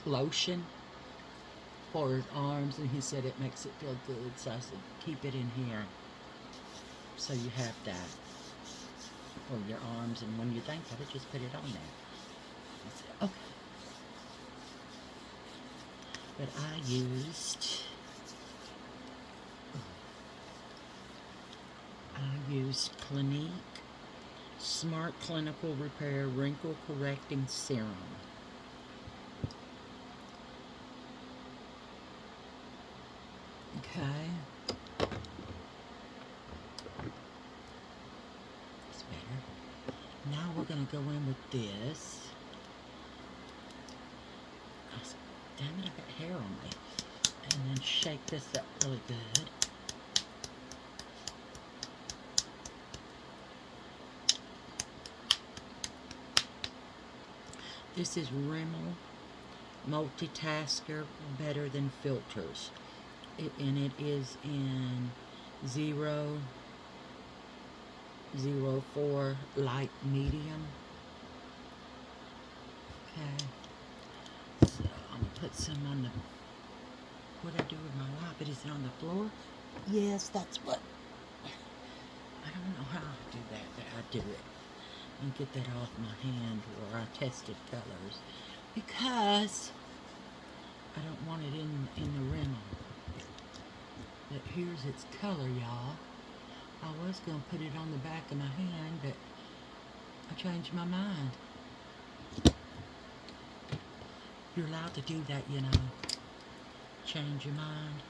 lotion for his arms, and he said it makes it feel good. So I said, keep it in here. So you have that for your arms, and when you think of it, just put it on there. I said, okay. But I used Clinique Smart Clinical Repair Wrinkle Correcting Serum. Okay. That's better. Now we're going to go in with this. Damn it, I got hair on me. And then shake this up really good. This is Rimmel Multitasker Better Than Filters. And it is in 004 light medium. Okay. So I'm going to put some on the... What I do with my wipe? Is it on the floor? Yes, that's what... I don't know how I do that, but I do it. And get that off my hand where I tested colors. Because I don't want it in the Rimmel. But here's its color, y'all. I was going to put it on the back of my hand, but I changed my mind. You're allowed to do that, you know. Change your mind.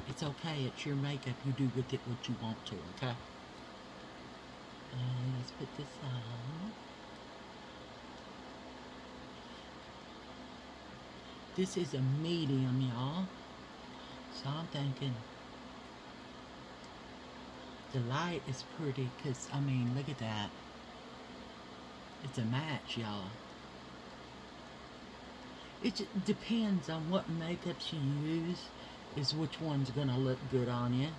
It's okay. It's your makeup. You do with it what you want to, okay? Let's put this on. This is a medium, y'all. So I'm thinking the light is pretty because, I mean, look at that. It's a match, y'all. It just depends on what makeups you use is which one's going to look good on you.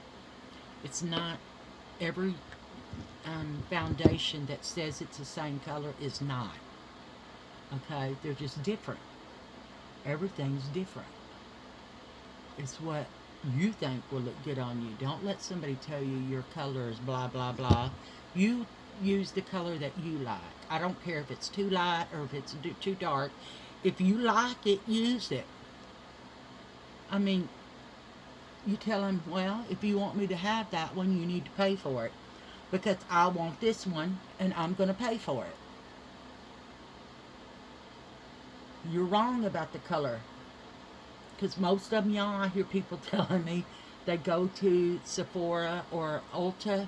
It's not every foundation that says it's the same color is not. Okay? They're just different. Everything's different. It's what you think will look good on you. Don't let somebody tell you your color is blah, blah, blah. You use the color that you like. I don't care if it's too light or if it's too dark. If you like it, use it. I mean, you tell them, well, if you want me to have that one, you need to pay for it. Because I want this one, and I'm going to pay for it. You're wrong about the color. Because most of them, y'all, I hear people telling me they go to Sephora or Ulta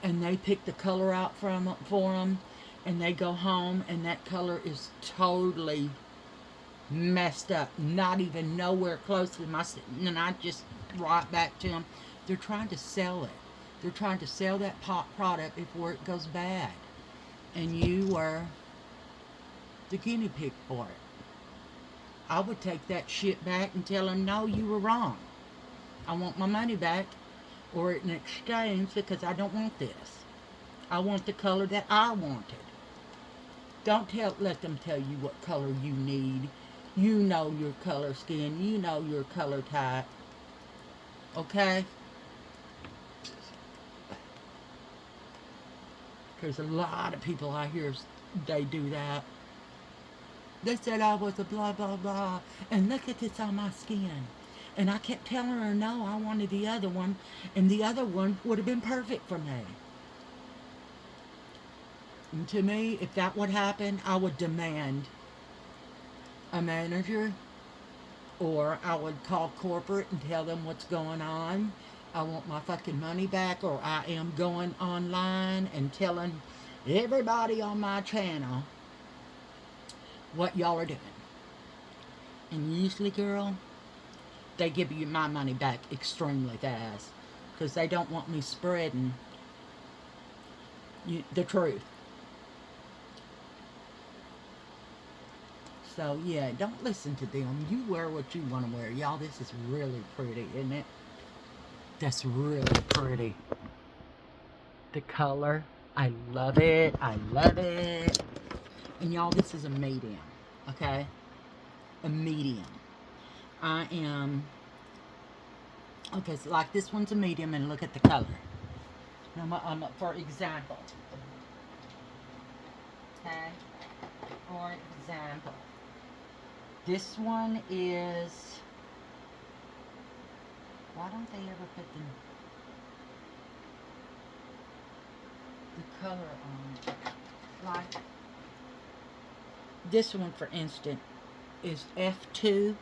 and they pick the color out for them and they go home and that color is totally messed up. Not even nowhere close to my... And I just write back to them. They're trying to sell it. They're trying to sell that product before it goes bad. And you were the guinea pig for it. I would take that shit back and tell them, no, you were wrong. I want my money back or in exchange because I don't want this. I want the color that I wanted. Don't let them tell you what color you need. You know your color skin. You know your color type. Okay? There's a lot of people I hear, they do that. They said I was a blah, blah, blah. And look at this on my skin. And I kept telling her, no, I wanted the other one. And the other one would have been perfect for me. And to me, if that would happen, I would demand a manager. Or I would call corporate and tell them what's going on. I want my fucking money back. Or I am going online and telling everybody on my channel what y'all are doing. And usually, girl, they give you my money back extremely fast because they don't want me spreading the truth. So, yeah, don't listen to them. You wear what you want to wear. Y'all, this is really pretty, isn't it? That's really pretty. The color, I love it. I love it. And y'all, this is a medium, okay? A medium. I am, okay, so like this one's a medium, and look at the color. Now, for example, okay? For example, this one is, why don't they ever put the color on? Like, this one, for instance, is F2.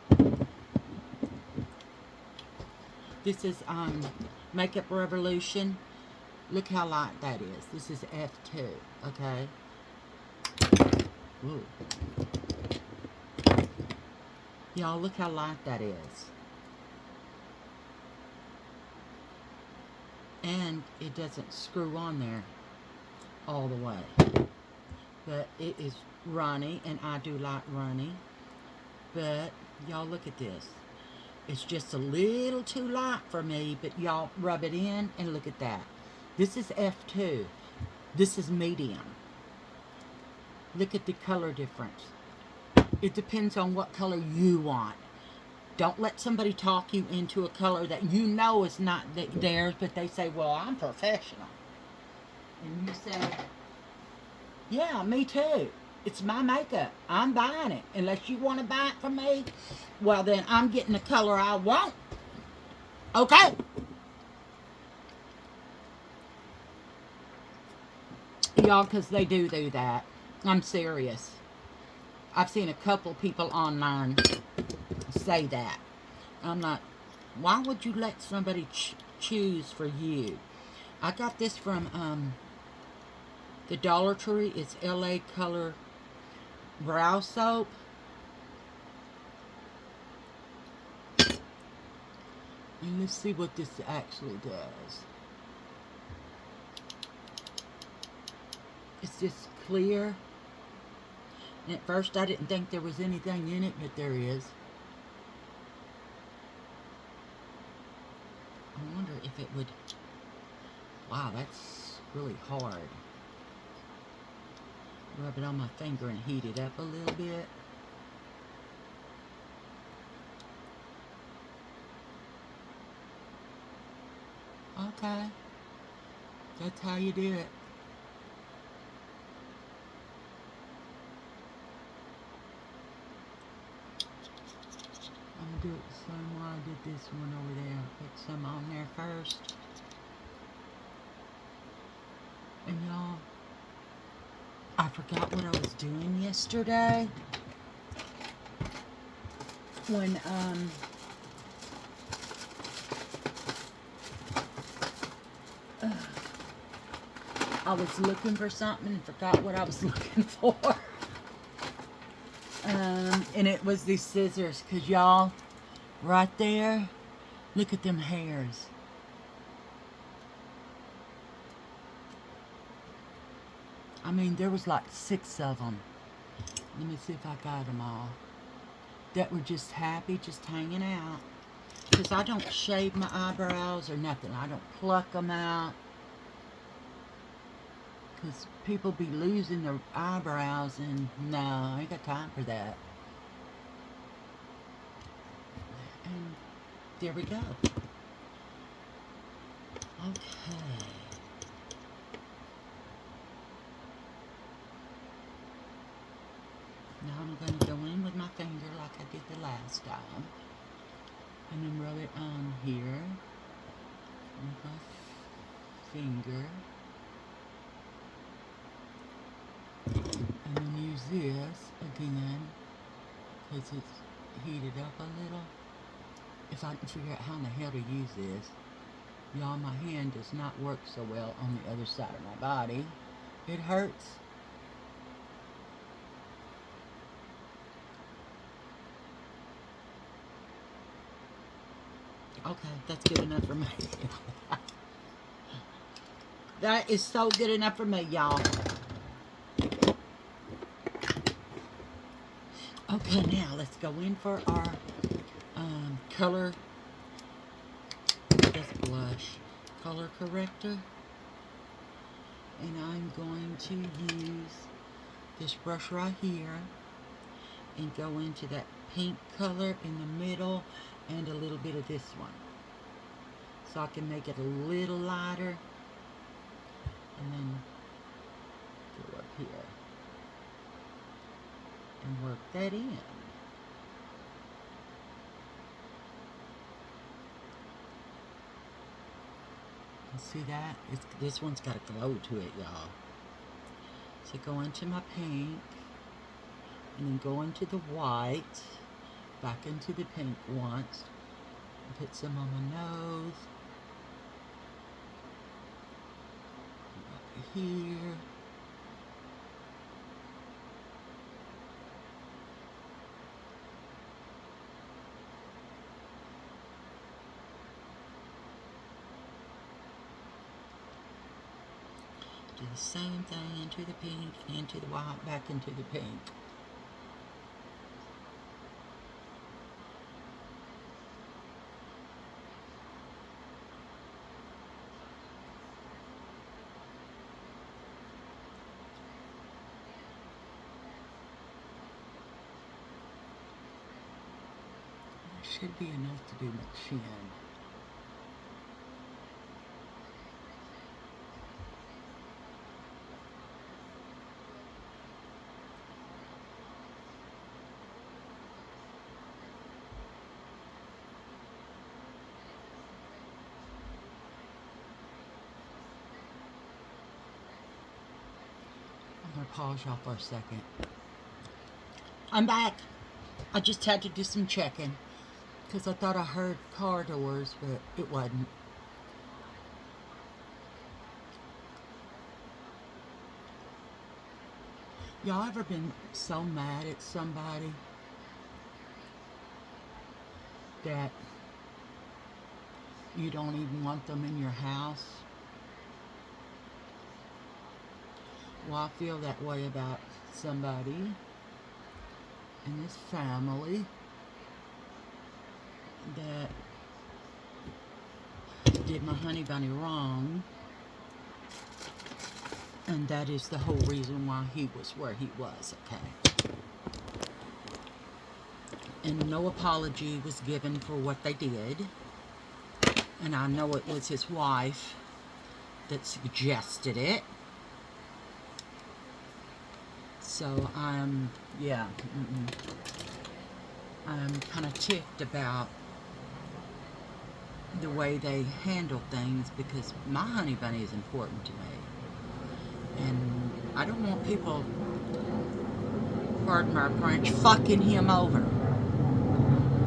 This is Makeup Revolution. Look how light that is. This is F2, okay? Ooh. Y'all, look how light that is. And it doesn't screw on there all the way. But it is runny, and I do like runny. But y'all, look at this. It's just a little too light for me, but y'all rub it in and look at that. This is F2. This is medium. Look at the color difference. It depends on what color you want. Don't let somebody talk you into a color that you know is not theirs, but they say, well, I'm professional. And you say, yeah, me too. It's my makeup. I'm buying it. Unless you want to buy it from me, well, then I'm getting the color I want. Okay? Y'all, because they do that. I'm serious. I've seen a couple people online say that. I'm not, why would you let somebody choose for you? I got this from the Dollar Tree. It's LA Color Brow Soap. And let's see what this actually does. It's just clear. And at first I didn't think there was anything in it, but there is. I wonder if it would... Wow, that's really hard. Rub it on my finger and heat it up a little bit. Okay. That's how you do it. I'm going to do it the same way I did this one over there. Put some on there first. And y'all, I forgot what I was doing yesterday. When, I was looking for something and forgot what I was looking for. And it was these scissors, because y'all, right there, look at them hairs. I mean, there was like 6 of them. Let me see if I got them all. That were just happy, just hanging out. Because I don't shave my eyebrows or nothing. I don't pluck them out. Because people be losing their eyebrows, and no, I ain't got time for that. And there we go. Okay. Now I'm going to go in with my finger like I did the last time. And then rub it on here with my finger. And then use this again, because it's heated up a little. If I can figure out how in the hell to use this. Y'all, my hand does not work so well on the other side of my body. It hurts. Okay, that's good enough for me. That is so good enough for me, y'all. Okay, now let's go in for our color, this blush, color corrector. And I'm going to use this brush right here and go into that pink color in the middle and a little bit of this one. So I can make it a little lighter. And then go up here and work that in. See that? This one's got a glow to it, y'all. So go into my pink, and then go into the white, back into the pink once, and put some on my nose, up here. Do the same thing into the pink, into the white, back into the pink. That should be enough to do my chin. I'm going to pause y'all for a second. I'm back. I just had to do some checking because I thought I heard car doors, but it wasn't. Y'all ever been so mad at somebody that you don't even want them in your house? Well, I feel that way about somebody in this family that did my honey bunny wrong, and that is the whole reason why he was where he was, okay? And no apology was given for what they did, and I know it was his wife that suggested it. So I'm kind of ticked about the way they handle things because my honey bunny is important to me. And I don't want people, pardon my French, fucking him over.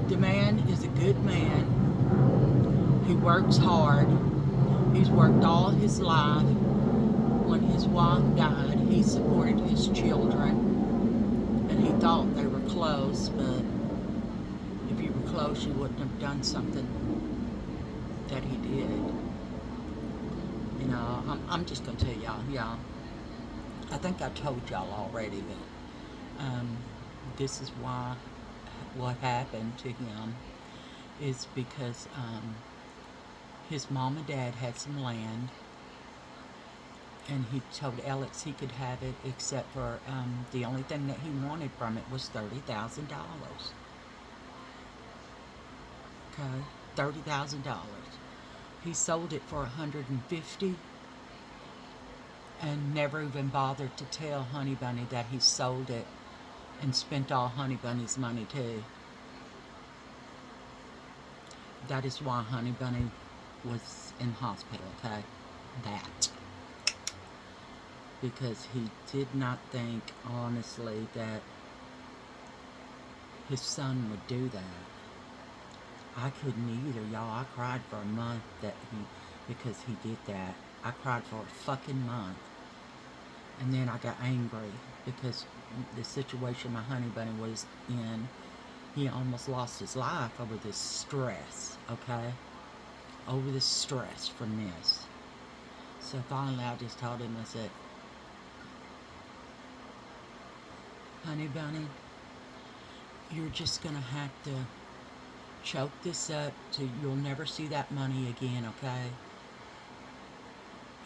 The man is a good man. He works hard. He's worked all his life. When his wife died, he supported his children, and he thought they were close, but if you were close, you wouldn't have done something that he did. You know, I'm just going to tell y'all, I think I told y'all already that this is why what happened to him is because his mom and dad had some land, and he told Alex he could have it, except for the only thing that he wanted from it was $30,000. Okay, $30,000. He sold it for $150,000 and never even bothered to tell Honey Bunny that he sold it and spent all Honey Bunny's money too. That is why Honey Bunny was in hospital, okay? That. Because he did not think, honestly, that his son would do that. I couldn't either, y'all. I cried for a month because he did that. I cried for a fucking month. And then I got angry because the situation my honey bunny was in, he almost lost his life over this stress, okay? Over the stress from this. So finally I just told him, I said, honey bunny, you're just gonna have to choke this up till you'll never see that money again, okay?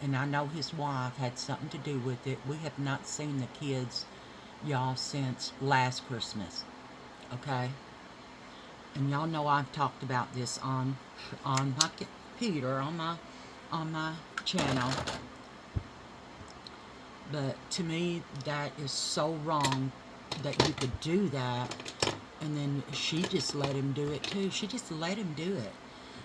And I know his wife had something to do with it. We have not seen the kids y'all, since last Christmas. Okay? And y'all know I've talked about this on my computer, on my channel. But to me, that is so wrong that you could do that. And then she just let him do it too. She just let him do it.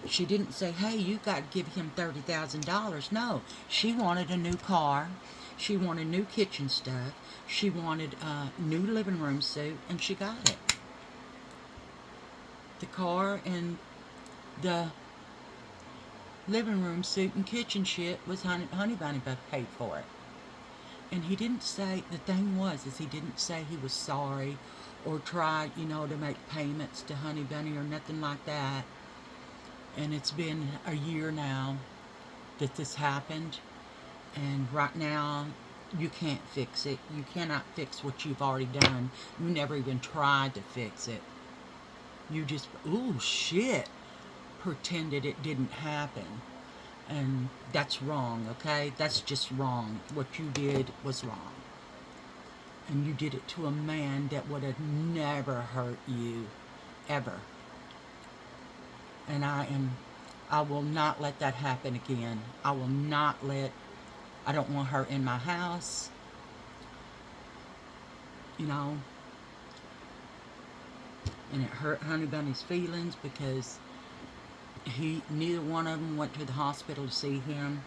She didn't say, hey, you got to give him $30,000. No, she wanted a new car. She wanted new kitchen stuff. She wanted a new living room suit, and she got it. The car and the living room suit and kitchen shit was Honey Bunny paid for it. And he didn't say, the thing was, is he didn't say he was sorry or tried, you know, to make payments to Honey Bunny or nothing like that. And it's been a year now that this happened. And right now, you can't fix it. You cannot fix what you've already done. You never even tried to fix it. You just, ooh, shit, pretended it didn't happen. And that's wrong, okay? That's just wrong. What you did was wrong. And you did it to a man that would have never hurt you, ever. And I will not let that happen again. I don't want her in my house. You know. And it hurt Honey Bunny's feelings because neither one of them went to the hospital to see him.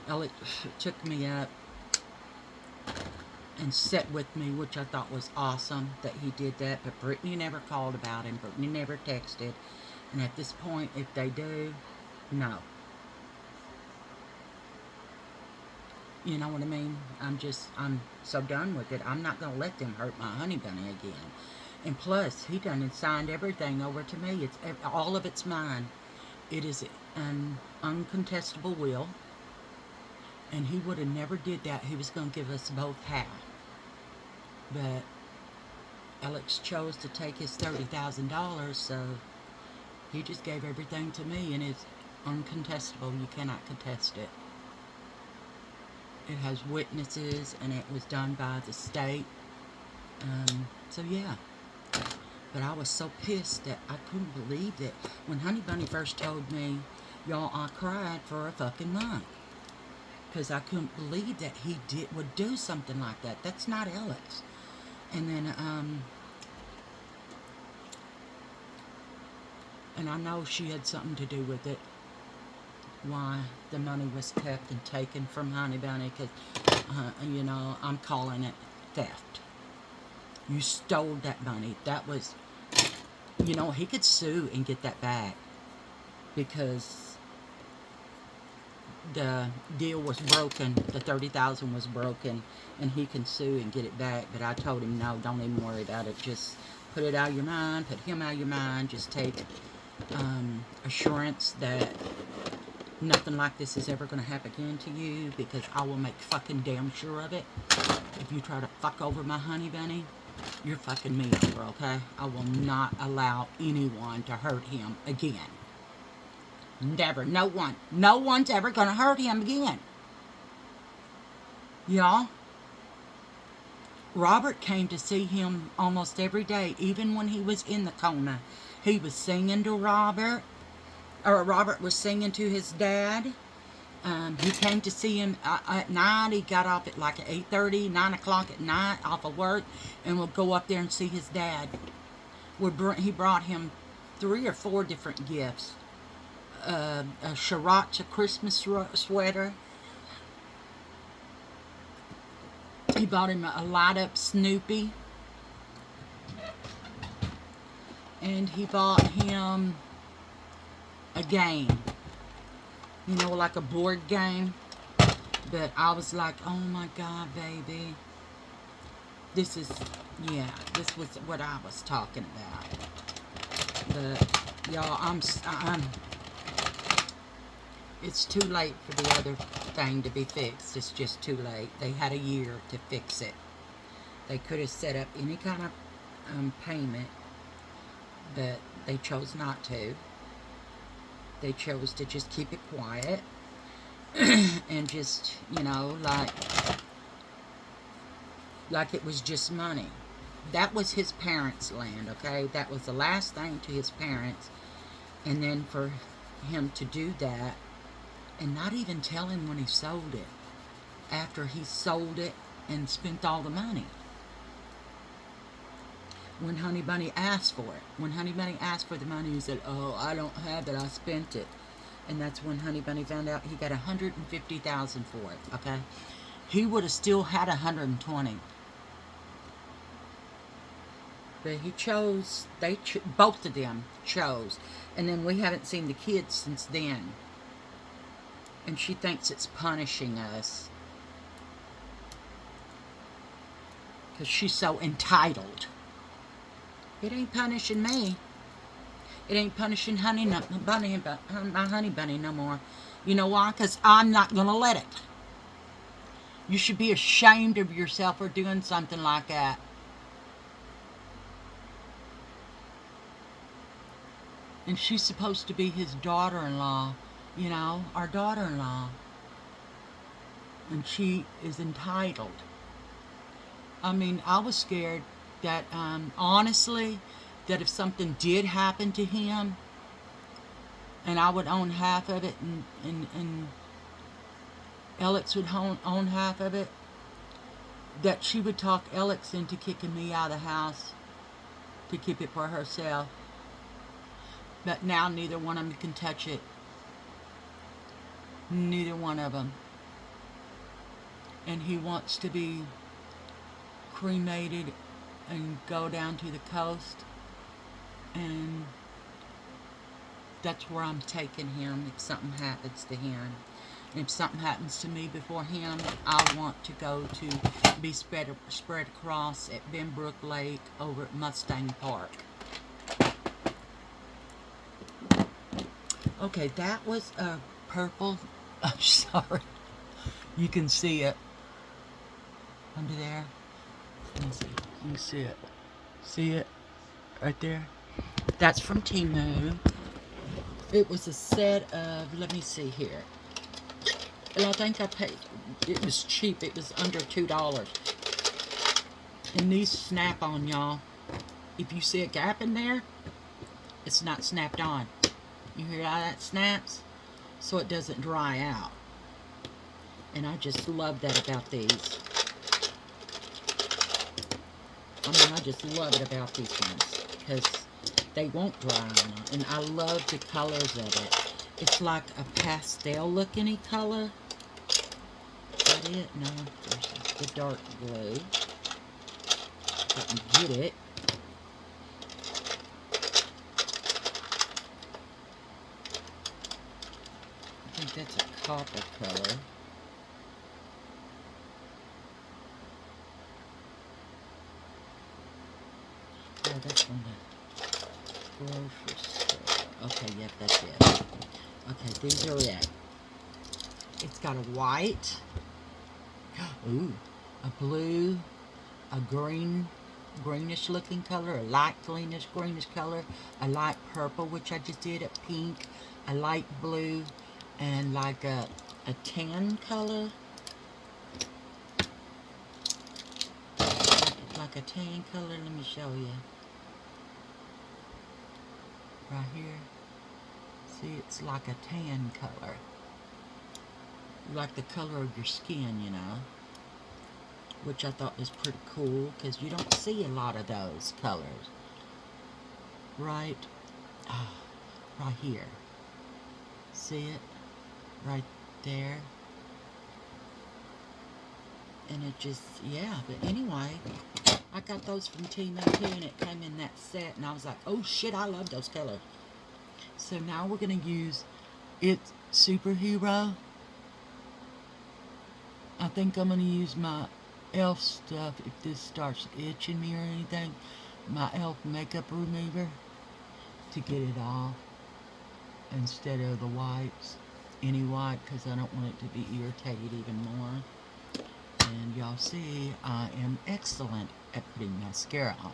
Alex took me up and sat with me, which I thought was awesome that he did that. But Brittany never called about him. Brittany never texted. And at this point, if they do, no. You know what I mean? I'm so done with it. I'm not going to let them hurt my Honey Bunny again. And plus, he done and signed everything over to me. All of it's mine. It is an uncontestable will. And he would have never did that. He was going to give us both half. But Alex chose to take his $30,000, so he just gave everything to me, and it's uncontestable. You cannot contest it. It has witnesses, and it was done by the state. So yeah. But I was so pissed that I couldn't believe it. When Honey Bunny first told me, y'all, I cried for a fucking month. Because I couldn't believe that he would do something like that. That's not Alex. And then, and I know she had something to do with it. Why the money was kept and taken from Honey Bunny. Because, you know, I'm calling it theft. You stole that money. That was, you know, he could sue and get that back. Because the deal was broken. The $30,000 was broken. And he can sue and get it back. But I told him, no, don't even worry about it. Just put it out of your mind. Put him out of your mind. Just take assurance that nothing like this is ever going to happen again to you. Because I will make fucking damn sure of it. If you try to fuck over my Honey Bunny, you're fucking me over, okay? I will not allow anyone to hurt him again. Never. No one. No one's ever going to hurt him again. Y'all? Robert came to see him almost every day, even when he was in the coma. He was singing to Robert, or Robert was singing to his dad. He came to see him at night. He got off at like 8:30, 9 o'clock at night off of work, and would go up there and see his dad. He brought him 3 or 4 different gifts. A Sriracha Christmas sweater. He bought him a light-up Snoopy. And he bought him a game. You know, like a board game. But I was like, oh my God, baby. This was what I was talking about. But, y'all, it's too late for the other thing to be fixed. It's just too late. They had a year to fix it. They could have set up any kind of payment, but they chose not to. They chose to just keep it quiet and just, you know, like, like it was just money. That was his parents' land, okay? That was the last thing to his parents. And then for him to do that and not even tell him when he sold it, after he sold it and spent all the money. When Honey Bunny asked for it, when Honey Bunny asked for the money, he said, "Oh, I don't have it, I spent it." And that's when Honey Bunny found out he got $150,000 for it, okay? He would have still had 120. But he chose, both of them chose. And then we haven't seen the kids since then. And she thinks it's punishing us. Because she's so entitled. It ain't punishing me. It ain't punishing my Honey Bunny no more. You know why? Because I'm not going to let it. You should be ashamed of yourself for doing something like that. And she's supposed to be his daughter-in-law. You know, our daughter-in-law. And she is entitled. I mean, I was scared that, honestly, that if something did happen to him, and I would own half of it, and Alex would own half of it, that she would talk Alex into kicking me out of the house to keep it for herself. But now neither one of them can touch it. Neither one of them. And he wants to be cremated and go down to the coast. And that's where I'm taking him if something happens to him. And if something happens to me before him, I want to go to be spread across at Benbrook Lake over at Mustang Park. Okay, that was a purple. I'm sorry. You can see it under there. Let me see. You can see it. See it right there? That's from Temu. It was a set of, let me see here. And I think I paid, it was cheap. It was under $2. And these snap on, y'all. If you see a gap in there, it's not snapped on. You hear how that snaps? So it doesn't dry out. And I just love that about these. I mean, I just love it about these ones. Because they won't dry out. And I love the colors of it. It's like a pastel looking color. Is that it? No, there's the dark blue. If I can get it. I think that's a copper color. Oh, that's from the grocery store. Okay, yep, that's it. Okay, these are it. It's got a white, ooh, a blue, a green, greenish looking color, a light greenish color, a light purple, which I just did, a pink, a light blue, and like a tan color. Like a tan color, let me show you. Right here. See, it's like a tan color. Like the color of your skin, you know. Which I thought was pretty cool, because you don't see a lot of those colors. Right, right here. See it? Right there. And it just, yeah, but anyway, I got those from Temu too, and it came in that set, and I was like, oh shit, I love those colors. So now we're going to use It's Superhero. I think I'm going to use my e.l.f. stuff if this starts itching me or anything. My e.l.f. makeup remover to get it off instead of the wipes. Any white, because I don't want it to be irritated even more. And y'all see, I am excellent at putting mascara on.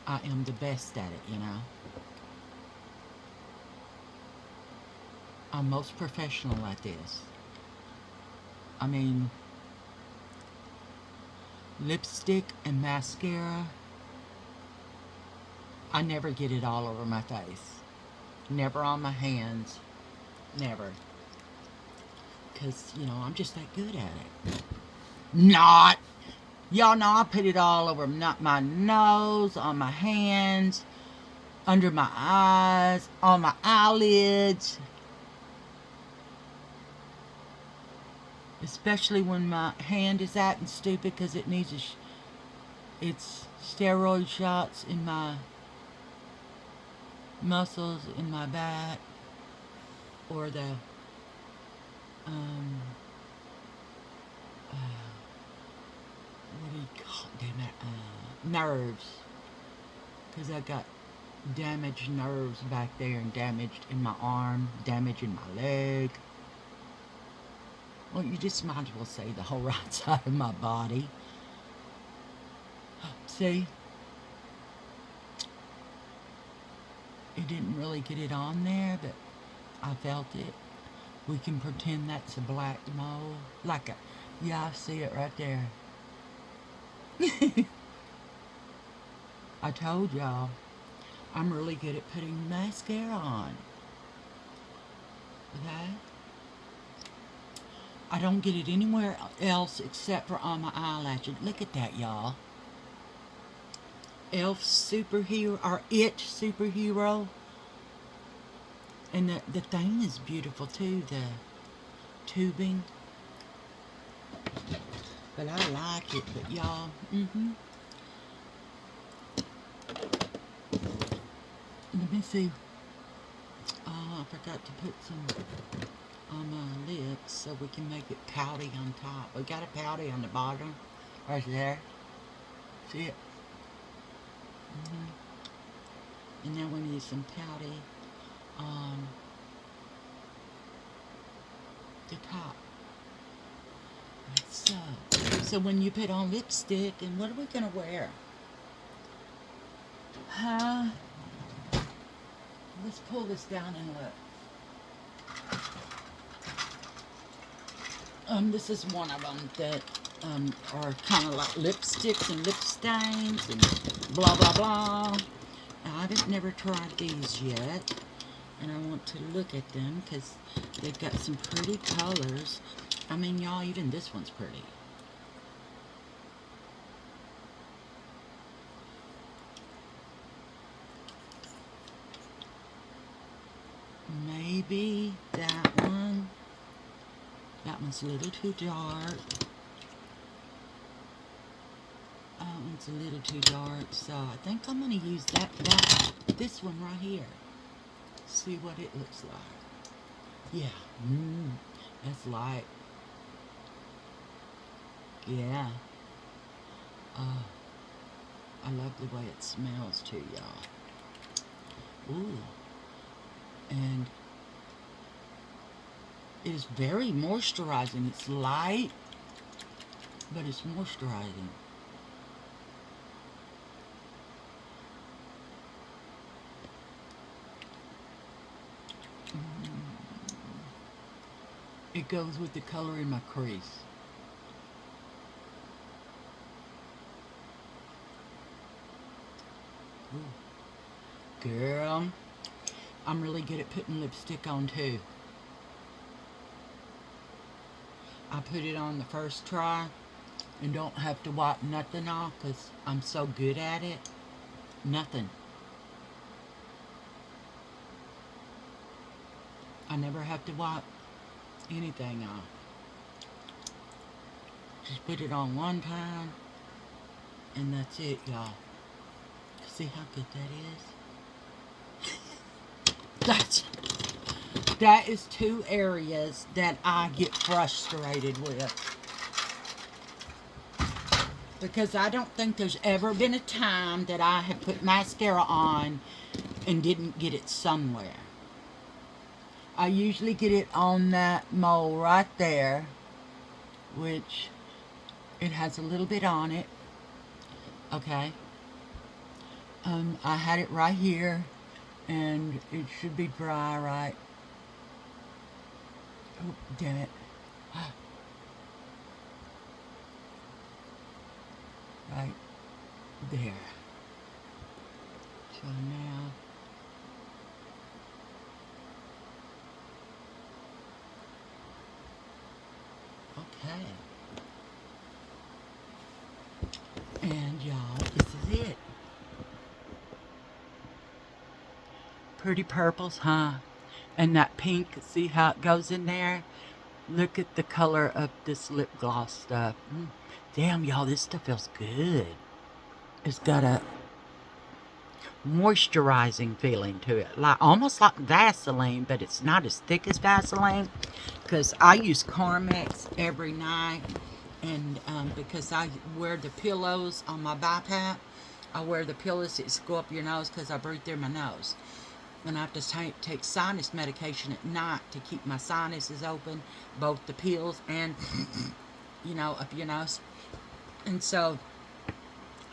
I am the best at it, you know. I'm most professional at this. I mean, lipstick and mascara, I never get it all over my face. Never on my hands. Never. Because, you know, I'm just that good at it. Not. Y'all know I put it all over not my nose, on my hands, under my eyes, on my eyelids. Especially when my hand is acting stupid because it needs it's steroid shots in my muscles in my back, or the what do you call it? Damn it, nerves, because I got damaged nerves back there, and damaged in my arm, damage in my leg. Well, you just might as well say the whole right side of my body. See? It didn't really get it on there, but I felt it. We can pretend that's a black mole. Like a, yeah, I see it right there. I told y'all, I'm really good at putting mascara on. Okay? I don't get it anywhere else except for on my eyelashes. Look at that, y'all. Elf superhero, or It superhero. And the thing is beautiful too, the tubing. But I like it, but y'all, Let me see. Oh, I forgot to put some on my lips so we can make it pouty on top. We got a pouty on the bottom, right there. See it? And now we need some pouty on the top. Like so. So when you put on lipstick, and what are we gonna wear? Huh? Let's pull this down and look. This is one of them that are kind of like lipsticks and lip stains and blah blah blah. I've never tried these yet, and I want to look at them because they've got some pretty colors. I mean, y'all, even this one's pretty. Maybe that one. That one's a little too dark. That one's a little too dark, so I think I'm going to use this one right here. See what it looks like. Yeah, that's light. Yeah. I love the way it smells too, y'all. Ooh. And it is very moisturizing. It's light, but it's moisturizing. It goes with the color in my crease. Ooh. Girl, I'm really good at putting lipstick on too. I put it on the first try and don't have to wipe nothing off because I'm so good at it. Nothing. I never have to wipe anything off. Just put it on one time and that's it, y'all. See how good that is? That is two areas that I get frustrated with. Because I don't think there's ever been a time that I have put mascara on and didn't get it somewhere. I usually get it on that mole right there, which it has a little bit on it. Okay. I had it right here, and it should be dry right Oh, damn it. Right there. So now, okay. And y'all, this is it. Pretty purples, huh? And that pink, see how it goes in there? Look at the color of this lip gloss stuff. Damn, y'all, this stuff feels good. It's got a moisturizing feeling to it, like almost like Vaseline, but it's not as thick as Vaseline. Because I use Carmex every night, and because I wear the pillows on my BiPAP, I wear the pillows that go up your nose because I breathe through my nose. And I have to take sinus medication at night to keep my sinuses open, both the pills and, up your nose. And so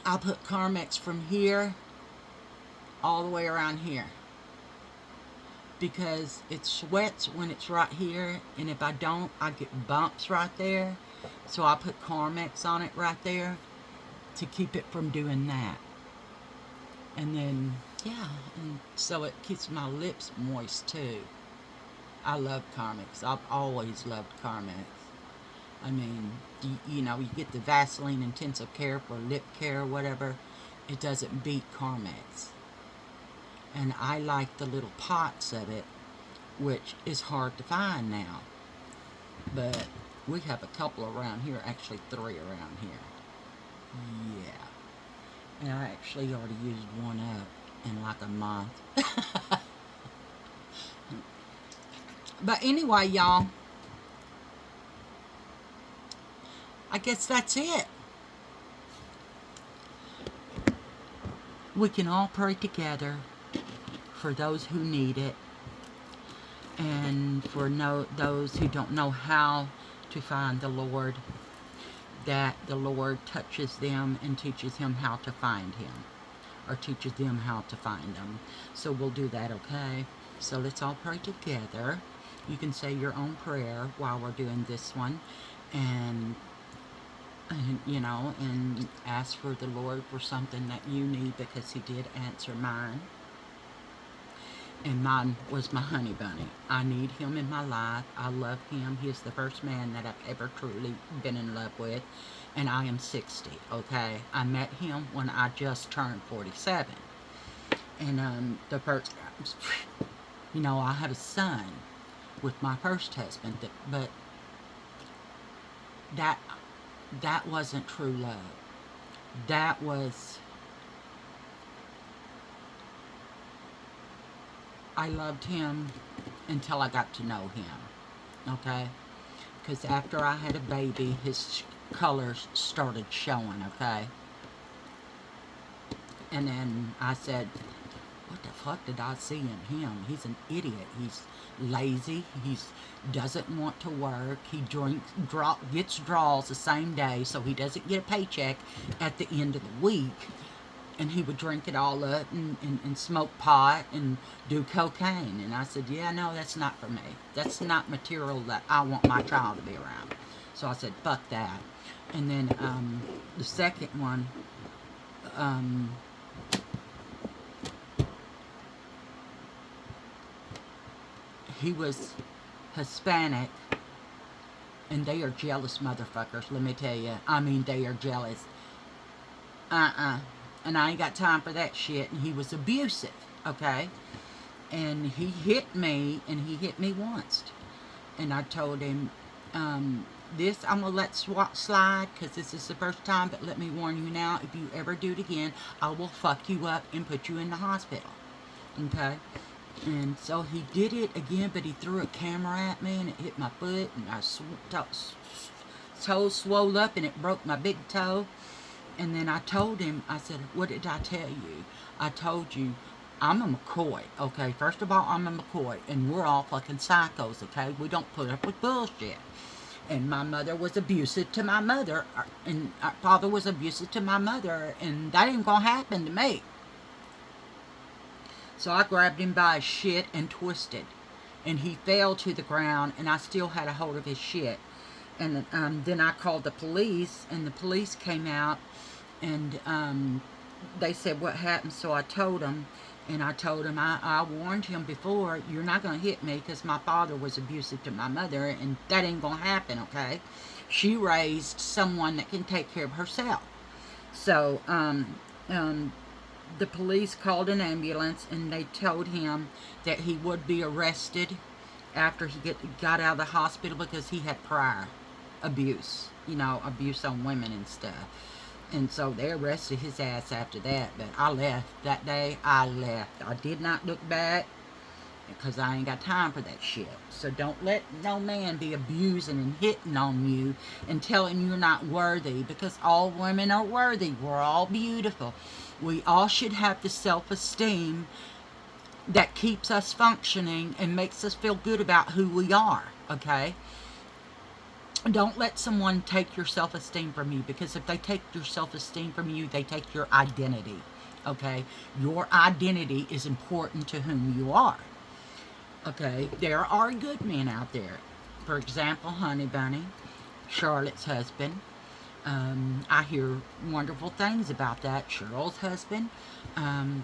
I'll put Carmex from here all the way around here, because it sweats when it's right here, and if I don't, I get bumps right there. So I put Carmex on it right there to keep it from doing that. And then, yeah, and so it keeps my lips moist too. I love Carmex. I've always loved Carmex. I mean, you get the Vaseline Intensive Care for lip care or whatever. It doesn't beat Carmex. And I like the little pots of it, which is hard to find now. But we have a couple around here, actually 3 around here. Yeah. And I actually already used one up in like a month. But anyway, y'all, I guess that's it. We can all pray together for those who need it, and for those who don't know how to find the Lord, that the Lord touches them and teaches him how to find him, or teaches them how to find him. So we'll do that, okay? So let's all pray together. You can say your own prayer while we're doing this one, and ask for the Lord for something that you need, because he did answer mine. And mine was my honey bunny. I need him in my life. I love him. He is the first man that I've ever truly been in love with. And I am 60, okay? I met him when I just turned 47. And the first, I had a son with my first husband, but that wasn't true love. That was, I loved him until I got to know him, okay? Because after I had a baby, his colors started showing, okay? And then I said, what the fuck did I see in him? He's an idiot. He's lazy. He doesn't want to work. He gets draws the same day, so he doesn't get a paycheck at the end of the week. And he would drink it all up and smoke pot and do cocaine. And I said, yeah, no, that's not for me. That's not material that I want my child to be around. So I said, fuck that. And then the second one, he was Hispanic, and they are jealous motherfuckers, let me tell you. I mean, they are jealous. And I ain't got time for that shit. And he was abusive, okay? And he hit me, and he hit me once. And I told him, this I'm going to let slide, because this is the first time, but let me warn you now, if you ever do it again, I will fuck you up and put you in the hospital, okay? And so he did it again, but he threw a camera at me, and it hit my foot, and my toe swelled up, and it broke my big toe. And then I told him, I said, what did I tell you? I told you, I'm a McCoy, okay? First of all, I'm a McCoy, and we're all fucking psychos, okay? We don't put up with bullshit. And my mother was abusive to my mother, and our father was abusive to my mother, and that ain't gonna happen to me. So I grabbed him by his shit and twisted and he fell to the ground, and I still had a hold of his shit. And then I called the police, and the police came out, and they said what happened. So I told them, and I told him, I warned him before, you're not going to hit me because my father was abusive to my mother, and that ain't going to happen, okay? She raised someone that can take care of herself. So the police called an ambulance, and they told him that he would be arrested after he got out of the hospital because he had prior abuse, abuse on women and stuff. And so they arrested his ass after that. But I left that day. I left. I did not look back because I ain't got time for that shit. So don't let no man be abusing and hitting on you and telling you're not worthy, because all women are worthy. We're all beautiful. We all should have the self-esteem that keeps us functioning and makes us feel good about who we are, okay? Don't let someone take your self-esteem from you, because if they take your self-esteem from you, they take your identity, okay? Your identity is important to whom you are, okay? There are good men out there. For example, Honey Bunny, Charlotte's husband. I hear wonderful things about that. Cheryl's husband. And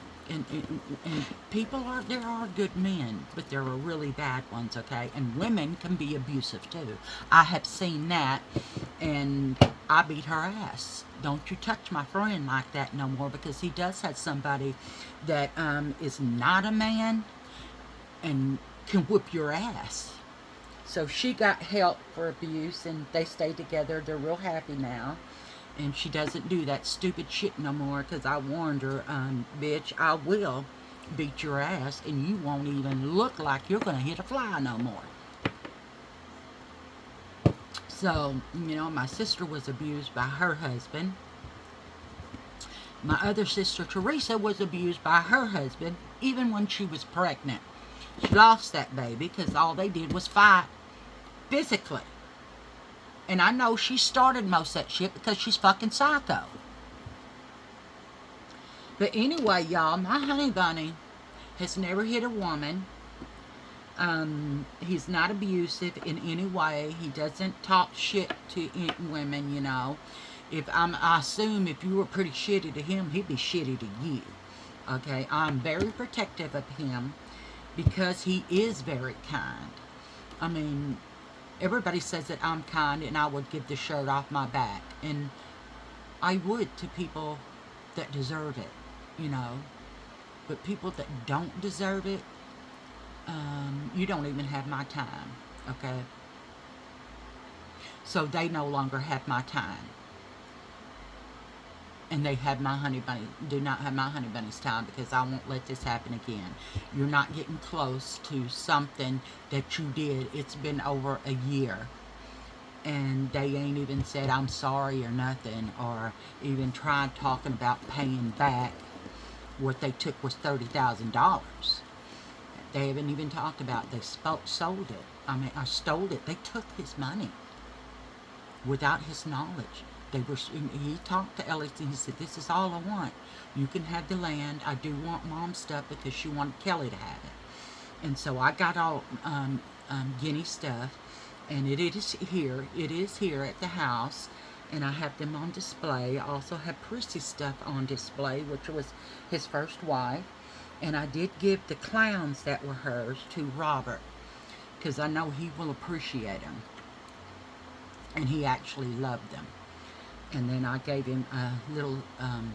people there are good men, but there are really bad ones, okay? And women can be abusive too. I have seen that, and I beat her ass. Don't you touch my friend like that no more, because he does have somebody that is not a man and can whoop your ass. So she got help for abuse, and they stay together. They're real happy now. And she doesn't do that stupid shit no more, because I warned her, bitch, I will beat your ass, and you won't even look like you're going to hit a fly no more. So, my sister was abused by her husband. My other sister, Teresa, was abused by her husband, even when she was pregnant. She lost that baby because all they did was fight physically. And I know she started most of that shit because she's fucking psycho. But anyway, y'all, my Honey Bunny has never hit a woman. He's not abusive in any way. He doesn't talk shit to women, I assume if you were pretty shitty to him, he'd be shitty to you. Okay, I'm very protective of him because he is very kind. I mean, everybody says that I'm kind and I would give the shirt off my back. And I would to people that deserve it, But people that don't deserve it, you don't even have my time, okay? So they no longer have my time. And they have my Honey Bunny, do not have my Honey Bunny's time, because I won't let this happen again. You're not getting close to something that you did. It's been over a year. And they ain't even said I'm sorry or nothing, or even tried talking about paying back. What they took was $30,000. They haven't even talked about it. They sold it. I stole it. They took his money without his knowledge. He talked to Ellis and he said, this is all I want. You can have the land. I do want Mom's stuff because she wanted Kelly to have it. And so I got all Guinea stuff, and it is here. It is here at the house, and I have them on display. I also have Prissy's stuff on display, which was his first wife. And I did give the clowns that were hers to Robert, because I know he will appreciate them. And he actually loved them. And then I gave him a little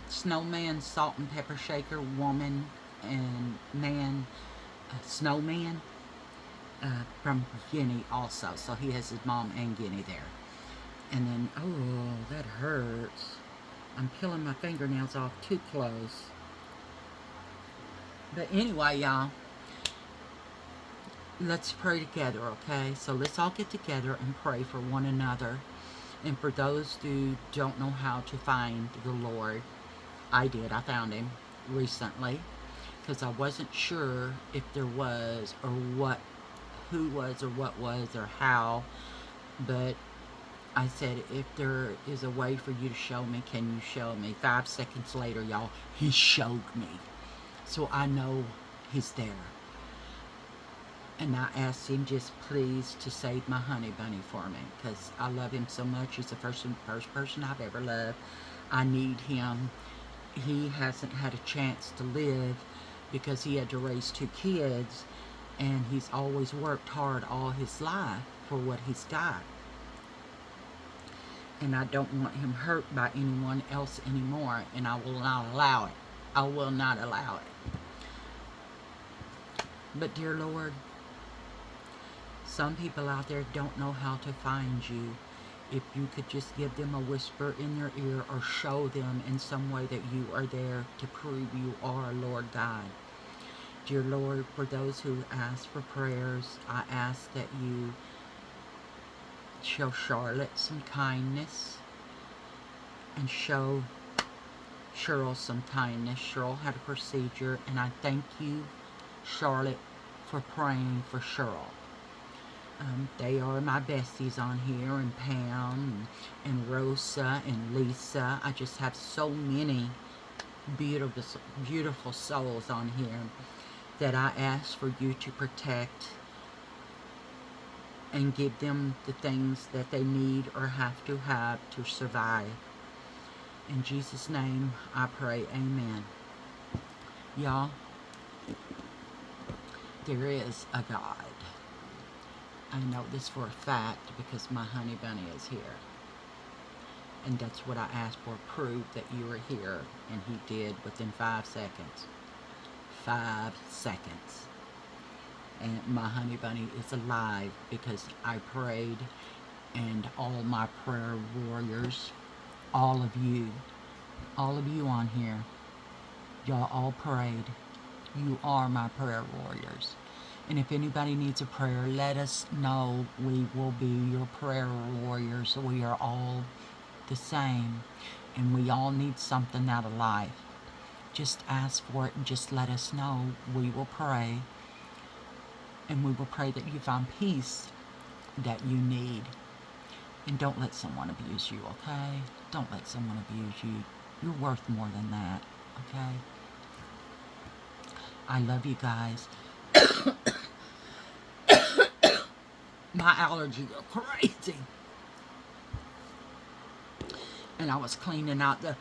snowman, salt and pepper shaker, woman and man, snowman from Guinea also. So he has his mom and Guinea there. And then, oh, that hurts. I'm peeling my fingernails off too close. But anyway, y'all, let's pray together, okay? So let's all get together and pray for one another. And for those who don't know how to find the Lord, I did. I found him recently, because I wasn't sure if there was, or what, who was, or what was, or how. But I said, if there is a way for you to show me, can you show me? 5 seconds later, y'all, he showed me. So I know he's there. And I asked him just please to save my honey bunny for me, because I love him so much. He's the first person I've ever loved. I need him. He hasn't had a chance to live because he had to raise 2 kids, and he's always worked hard all his life for what he's got. And I don't want him hurt by anyone else anymore, and I will not allow it. I will not allow it. But dear Lord, some people out there don't know how to find you. If you could just give them a whisper in their ear, or show them in some way that you are there to prove you are Lord God. Dear Lord, for those who ask for prayers, I ask that you show Charlotte some kindness, and show Cheryl some kindness. Cheryl had a procedure, and I thank you, Charlotte, for praying for Cheryl. They are my besties on here, and Pam, and Rosa, and Lisa. I just have so many beautiful souls on here that I ask for you to protect and give them the things that they need or have to survive. In Jesus' name I pray, amen. Y'all, there is a God. I know this for a fact because my honey bunny is here. And that's what I asked for, prove that you were here. And he did within 5 seconds. 5 seconds. And my honey bunny is alive because I prayed, and all my prayer warriors, all of you on here, y'all all prayed. You are my prayer warriors. And if anybody needs a prayer, let us know. We will be your prayer warriors. We are all the same, and we all need something out of life. Just ask for it and just let us know. We will pray, and we will pray that you find peace that you need. And don't let someone abuse you, okay? Don't let someone abuse you. You're worth more than that, okay? I love you guys. My allergies are crazy. And I was cleaning out the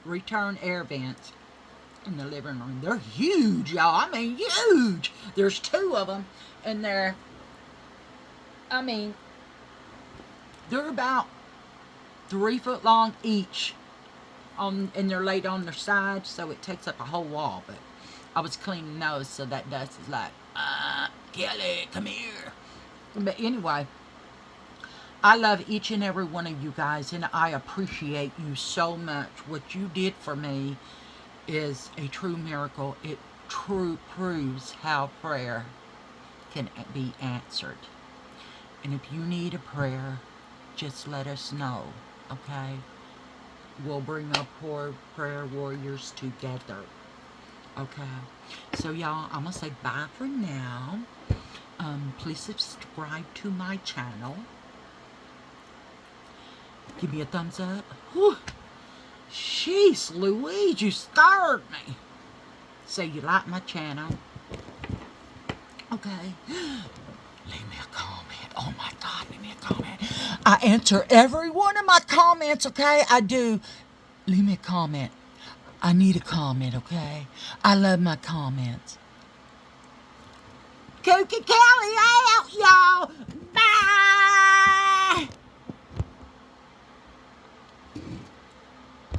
return air vents in the living room. They're huge, y'all. I mean, huge. There's 2 of them, and they're about 3 foot long each, and they're laid on their sides, so it takes up a whole wall. But I was cleaning those, so that dust is like, Kelly, come here. But anyway, I love each and every one of you guys, and I appreciate you so much. What you did for me is a true miracle. It proves how prayer can be answered. And if you need a prayer, just let us know, okay? We'll bring up prayer warriors together, okay? So y'all, I'm gonna say bye for now. Please subscribe to my channel. Give me a thumbs up. Whew. Jeez Louise, you scared me. Say you like my channel. Okay. Leave me a comment. Oh my God, leave me a comment. I answer every one of my comments, okay? I do. Leave me a comment. I need a comment, okay? I love my comments. Kooky Kelly out, y'all. Bye.